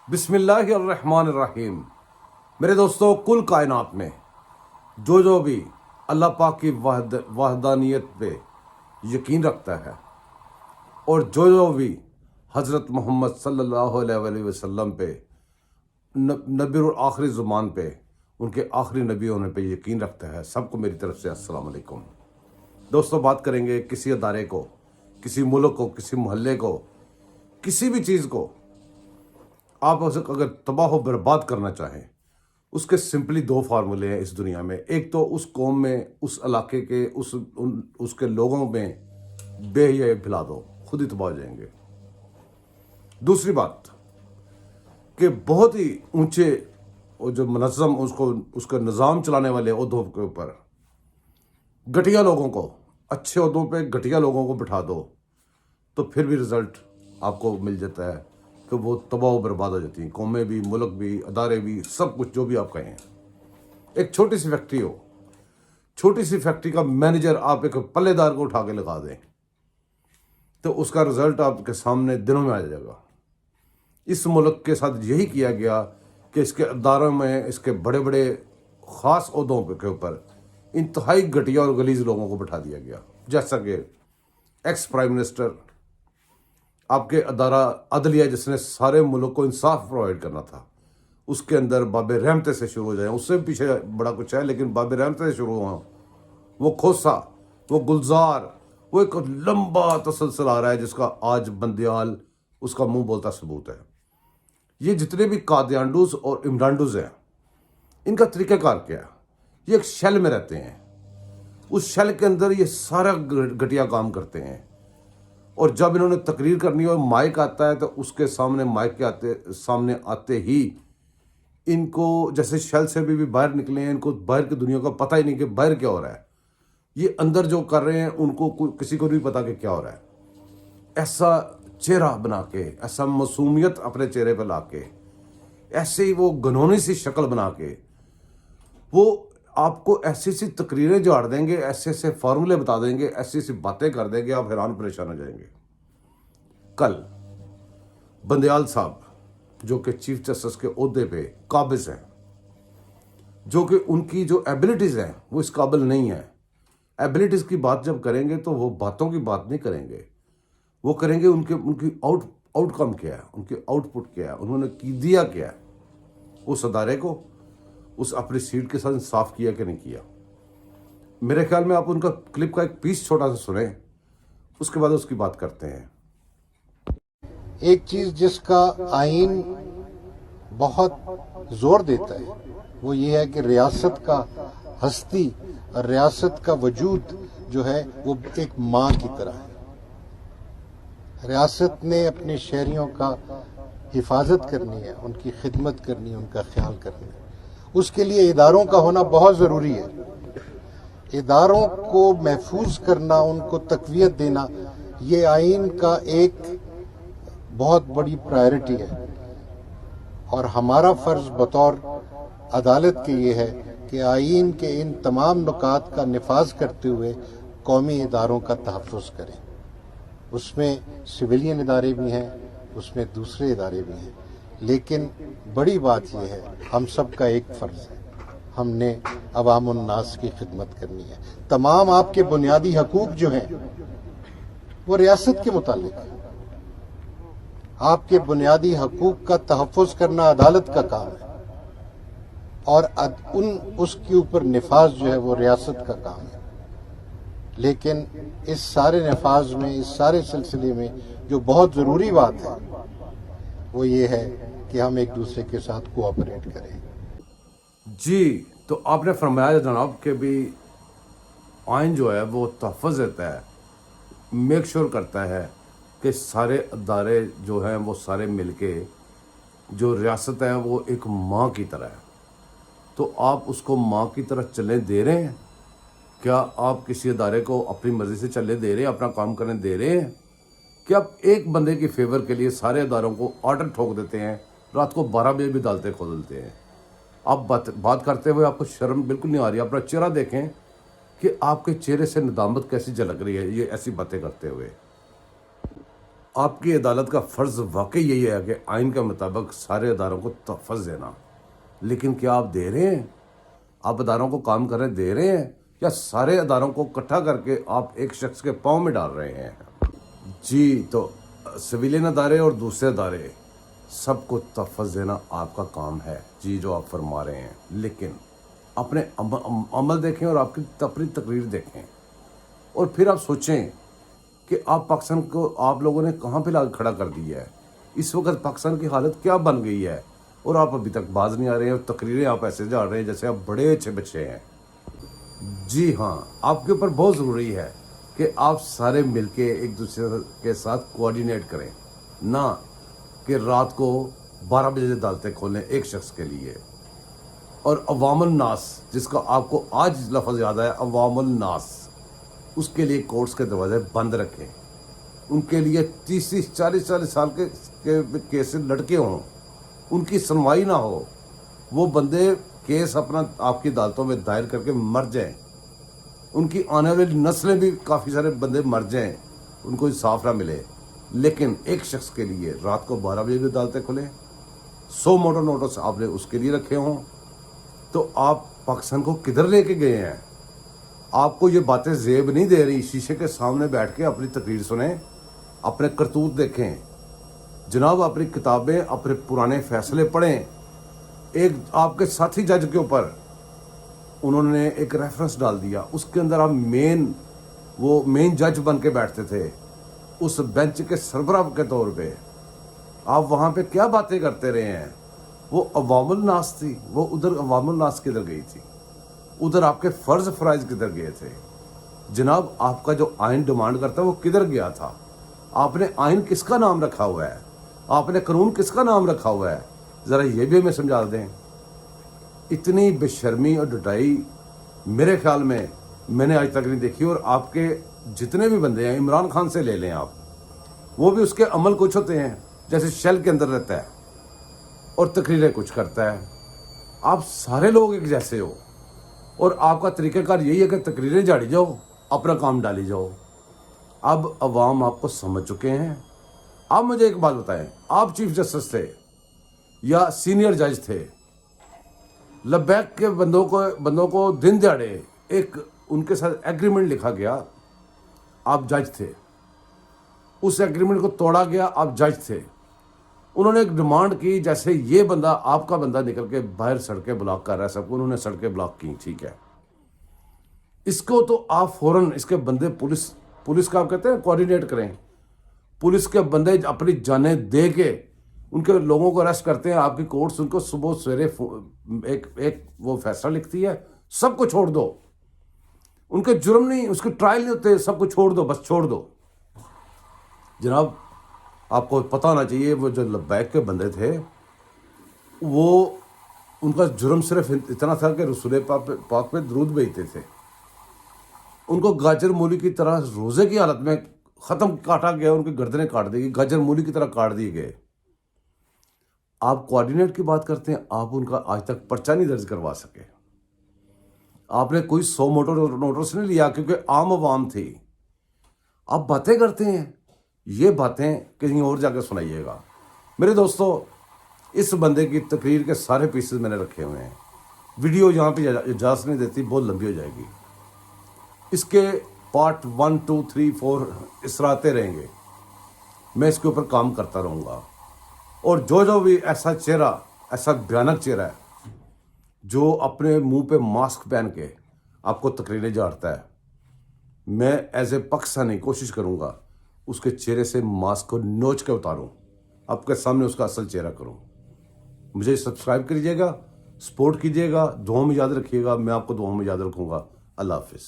بسم اللہ الرحمن الرحیم۔ میرے دوستوں، کل کائنات میں جو بھی اللہ پاک کی وحدانیت پہ یقین رکھتا ہے اور جو بھی حضرت محمد صلی اللہ علیہ وسلم پہ، نبی الآخری زمان پہ، ان کے آخری نبی ہونے پہ یقین رکھتا ہے، سب کو میری طرف سے السلام علیکم۔ دوستوں، بات کریں گے کسی ادارے کو، کسی ملک کو، کسی محلے کو، کسی بھی چیز کو آپ اسے اگر تباہ و برباد کرنا چاہیں، اس کے سمپلی دو فارمولے ہیں اس دنیا میں۔ ایک تو اس قوم میں، اس علاقے کے، اس کے لوگوں میں بے حیائی پھیلا دو، خود ہی تباہ ہو جائیں گے۔ دوسری بات کہ بہت ہی اونچے اور جو منظم اس کا نظام چلانے والے عہدوں کے اوپر گھٹیا لوگوں کو، اچھے عہدوں پہ گھٹیا لوگوں کو بٹھا دو، تو پھر بھی رزلٹ آپ کو مل جاتا ہے کہ وہ تباہ و برباد ہو جاتی ہیں، قومیں بھی، ملک بھی، ادارے بھی، سب کچھ جو بھی آپ کہیں۔ ایک چھوٹی سی فیکٹری ہو، چھوٹی سی فیکٹری کا مینیجر آپ ایک پلے دار کو اٹھا کے لگا دیں تو اس کا رزلٹ آپ کے سامنے دنوں میں آ جائے گا۔ اس ملک کے ساتھ یہی کیا گیا کہ اس کے اداروں میں، اس کے بڑے بڑے خاص عہدوں کے اوپر انتہائی گھٹیا اور غلیظ لوگوں کو بٹھا دیا گیا، جیسا کہ ایکس پرائم منسٹر، آپ کے ادارہ عدلیہ جس نے سارے ملک کو انصاف پرووائڈ کرنا تھا، اس کے اندر باب رحمتے سے شروع ہو جائیں، اس سے پیچھے بڑا کچھ ہے لیکن باب رحمتے سے شروع ہوا، وہ کھوسا، وہ گلزار، وہ ایک لمبا تسلسل آ رہا ہے جس کا آج بندیال اس کا منہ بولتا ثبوت ہے۔ یہ جتنے بھی قادیانڈوز اور عمرانڈوز ہیں، ان کا طریقہ کار کیا ہے؟ یہ ایک شیل میں رہتے ہیں، اس شیل کے اندر یہ سارا گھٹیا کام کرتے ہیں، اور جب انہوں نے تقریر کرنی ہو، مائک آتا ہے تو اس کے سامنے، مائک کے سامنے آتے ہی ان کو جیسے شیل سے بھی باہر نکلے ہیں، ان کو باہر کی دنیا کا پتہ ہی نہیں کہ باہر کیا ہو رہا ہے۔ یہ اندر جو کر رہے ہیں ان کو کسی کو نہیں پتا کہ کیا ہو رہا ہے۔ ایسا چہرہ بنا کے، ایسا معصومیت اپنے چہرے پہ لا کے، ایسے ہی وہ گنہونی سی شکل بنا کے وہ آپ کو ایسی سی تقریریں جھاڑ دیں گے، ایسے ایسے فارمولے بتا دیں گے، ایسی ایسی باتیں کر دیں گے، آپ حیران پریشان ہو جائیں گے۔ کل بندیال صاحب جو کہ چیف جسٹس کے عہدے پہ قابض ہیں، جو کہ ان کی جو ایبلٹیز ہیں وہ اس قابل نہیں ہیں۔ ایبلٹیز کی بات جب کریں گے تو وہ باتوں کی بات نہیں کریں گے، وہ کریں گے ان کی آؤٹ کم کیا ہے، ان کی آؤٹ پٹ کیا ہے، انہوں نے دیا کیا ہے اس ادارے کو، اس اپنی سیٹ کے ساتھ انصاف کیا کہ نہیں کیا۔ میرے خیال میں آپ ان کا کلپ کا ایک پیس چھوٹا سا سنیں، اس کے بعد اس کی بات کرتے ہیں۔ ایک چیز جس کا آئین بہت زور دیتا ہے وہ یہ ہے کہ ریاست کا ہستی اور ریاست کا وجود جو ہے وہ ایک ماں کی طرح ہے۔ ریاست نے اپنے شہریوں کا حفاظت کرنی ہے، ان کی خدمت کرنی ہے، ان کا خیال کرنا ہے۔ اس کے لیے اداروں کا ہونا بہت ضروری ہے۔ اداروں کو محفوظ کرنا، ان کو تقویت دینا، یہ آئین کا ایک بہت بڑی پرائرٹی ہے، اور ہمارا فرض بطور عدالت کے یہ ہے کہ آئین کے ان تمام نکات کا نفاذ کرتے ہوئے قومی اداروں کا تحفظ کریں۔ اس میں سویلین ادارے بھی ہیں، اس میں دوسرے ادارے بھی ہیں، لیکن بڑی بات یہ ہے، ہم سب کا ایک فرض ہے، ہم نے عوام الناس کی خدمت کرنی ہے۔ تمام آپ کے بنیادی حقوق جو ہیں وہ ریاست کے متعلق ہیں۔ آپ کے بنیادی حقوق کا تحفظ کرنا عدالت کا کام ہے، اور اس کے اوپر نفاذ جو ہے وہ ریاست کا کام ہے۔ لیکن اس سارے نفاذ میں، اس سارے سلسلے میں جو بہت ضروری بات ہے وہ یہ ہے کہ ہم ایک دوسرے کے ساتھ کوآپریٹ کریں۔ جی، تو آپ نے فرمایا جناب کہ بھی آئین جو ہے وہ تحفظ دیتا ہے، میک شور کرتا ہے کہ سارے ادارے جو ہیں وہ سارے مل کے، جو ریاست ہے وہ ایک ماں کی طرح ہے۔ تو آپ اس کو ماں کی طرح چلنے دے رہے ہیں؟ کیا آپ کسی ادارے کو اپنی مرضی سے چلنے دے رہے ہیں، اپنا کام کرنے دے رہے ہیں؟ کہ آپ ایک بندے کی فیور کے لیے سارے اداروں کو آرڈر ٹھوک دیتے ہیں، رات کو 12 بجے بھی عدالتیں کھول دیتے ہیں؟ آپ بات کرتے ہوئے آپ کو شرم بالکل نہیں آ رہی؟ اپنا چہرہ دیکھیں کہ آپ کے چہرے سے ندامت کیسی جھلک رہی ہے یہ ایسی باتیں کرتے ہوئے۔ آپ کی عدالت کا فرض واقعی یہی ہے کہ آئین کے مطابق سارے اداروں کو تحفظ دینا، لیکن کیا آپ دے رہے ہیں؟ آپ اداروں کو کام کرنے دے رہے ہیں یا سارے اداروں کو اکٹھا کر کے آپ ایک شخص کے پاؤں میں ڈال رہے ہیں؟ جی، تو سویلین ادارے اور دوسرے ادارے سب کو تحفظ دینا آپ کا کام ہے، جی جو آپ فرما رہے ہیں، لیکن اپنے عمل دیکھیں اور آپ کی اپنی تقریر دیکھیں اور پھر آپ سوچیں کہ آپ پاکستان کو آپ لوگوں نے کہاں پہ لا کھڑا کر دیا ہے۔ اس وقت پاکستان کی حالت کیا بن گئی ہے اور آپ ابھی تک باز نہیں آ رہے ہیں اور تقریریں آپ ایسے جا رہے ہیں جیسے آپ بڑے اچھے بچے ہیں۔ جی ہاں، آپ کے اوپر بہت ضروری ہے کہ آپ سارے مل کے ایک دوسرے کے ساتھ کوآرڈینیٹ کریں، نہ کہ رات کو 12 بجے عدالتیں کھولیں ایک شخص کے لیے۔ اور عوام الناس، جس کا آپ کو آج لفظ یاد ہے، عوام الناس، اس کے لیے کورٹس کے دروازے بند رکھیں۔ ان کے لیے 30-40 سال کے کیس لڑکے ہوں، ان کی سنوائی نہ ہو، وہ بندے کیس اپنا آپ کی عدالتوں میں دائر کر کے مر جائیں، ان کی آنے والی نسلیں بھی کافی سارے بندے مر جائیں، ان کو انصاف نہ ملے، لیکن ایک شخص کے لیے رات کو 12 بجے بھی عدالتیں کھلیں، 100 موٹر نوٹس آپ نے اس کے لیے رکھے ہوں، تو آپ پاکستان کو کدھر لے کے گئے ہیں؟ آپ کو یہ باتیں زیب نہیں دے رہی؟ شیشے کے سامنے بیٹھ کے اپنی تقریر سنیں، اپنے کرتوت دیکھیں جناب، اپنی کتابیں، اپنے پرانے فیصلے پڑھیں۔ ایک آپ کے ساتھی جج کے اوپر انہوں نے ایک ریفرنس ڈال دیا، اس کے اندر آپ مین جج بن کے بیٹھتے تھے، اس بینچ کے سربراہ کے طور پہ آپ وہاں پہ کیا باتیں کرتے رہے ہیں؟ وہ عوام الناس تھی، وہ ادھر عوام الناس کدھر گئی تھی؟ ادھر آپ کے فرض فرائض کدھر گئے تھے؟ جناب، آپ کا جو آئین ڈیمانڈ کرتا ہے وہ کدھر گیا تھا؟ آپ نے آئین کس کا نام رکھا ہوا ہے؟ آپ نے قانون کس کا نام رکھا ہوا ہے؟ ذرا یہ بھی ہمیں سمجھا دیں۔ اتنی بے شرمی اور ڈٹائی میرے خیال میں نے آج تک نہیں دیکھی۔ اور آپ کے جتنے بھی بندے ہیں، عمران خان سے لے لیں آپ، وہ بھی اس کے عمل کچھ ہوتے ہیں، جیسے شیل کے اندر رہتا ہے اور تقریریں کچھ کرتا ہے۔ آپ سارے لوگ ایک جیسے ہو اور آپ کا طریقہ کار یہی ہے کہ تقریریں جھاڑی جاؤ، اپنا کام ڈالی جاؤ۔ اب عوام آپ کو سمجھ چکے ہیں۔ آپ مجھے ایک بات بتائیں، آپ چیف جسٹس تھے یا سینئر جج تھے، لبیک کے بندوں کو دن دیہڑے ایک ان کے ساتھ ایگریمنٹ لکھا گیا، آپ جج تھے، اس ایگریمنٹ کو توڑا گیا، آپ جج تھے، انہوں نے ایک ڈیمانڈ کی، جیسے یہ بندہ آپ کا بندہ نکل کے باہر سڑکیں بلاک کر رہا ہے، سب کو انہوں نے سڑکیں بلاک کی، ٹھیک ہے، اس کو تو آپ فوراً اس کے بندے پولیس کا آپ کہتے ہیں کوآرڈینیٹ کریں، پولیس کے بندے اپنی جانیں دے کے ان کے لوگوں کو اریسٹ کرتے ہیں، آپ کی کورٹس ان کو صبح سویرے ایک وہ فیصلہ لکھتی ہے، سب کو چھوڑ دو، ان کے جرم نہیں، اس کے ٹرائل نہیں ہوتے، سب کو چھوڑ دو، بس چھوڑ دو۔ جناب، آپ کو پتہ ہونا چاہیے، وہ جو لبیک کے بندے تھے، وہ ان کا جرم صرف اتنا تھا کہ رسول پاک پہ درود بھیجتے تھے، ان کو گاجر مولی کی طرح روزے کی حالت میں کاٹا گیا، ان کی گردنیں کاٹ دی گئی، گاجر مولی کی طرح کاٹ دیے گئے۔ آپ کوآرڈینیٹ کی بات کرتے ہیں، آپ ان کا آج تک پرچہ نہیں درج کروا سکے۔ آپ نے کوئی 100 موٹر نوٹس نہیں لیا کیونکہ عام عوام تھی۔ آپ باتیں کرتے ہیں، یہ باتیں کہیں اور جا کے سنائیے گا۔ میرے دوستو، اس بندے کی تقریر کے سارے پیسز میں نے رکھے ہوئے ہیں، ویڈیو یہاں پہ اجازت نہیں دیتی، بہت لمبی ہو جائے گی، اس کے پارٹ 1 2 3 4 اس طرح آتے رہیں گے، میں اس کے اوپر کام کرتا رہوں گا۔ اور جو بھی ایسا چہرہ، ایسا بھیانک چہرہ ہے جو اپنے منہ پہ ماسک پہن کے آپ کو تقریریں جھاڑتا ہے، میں ایز اے پاکستانی کوشش کروں گا اس کے چہرے سے ماسک کو نوچ کے اتاروں، آپ کے سامنے اس کا اصل چہرہ کروں۔ مجھے سبسکرائب کریے گا، سپورٹ کیجیے گا، دعاؤں میں یاد رکھیے گا، میں آپ کو دعاؤں میں یاد رکھوں گا۔ اللہ حافظ۔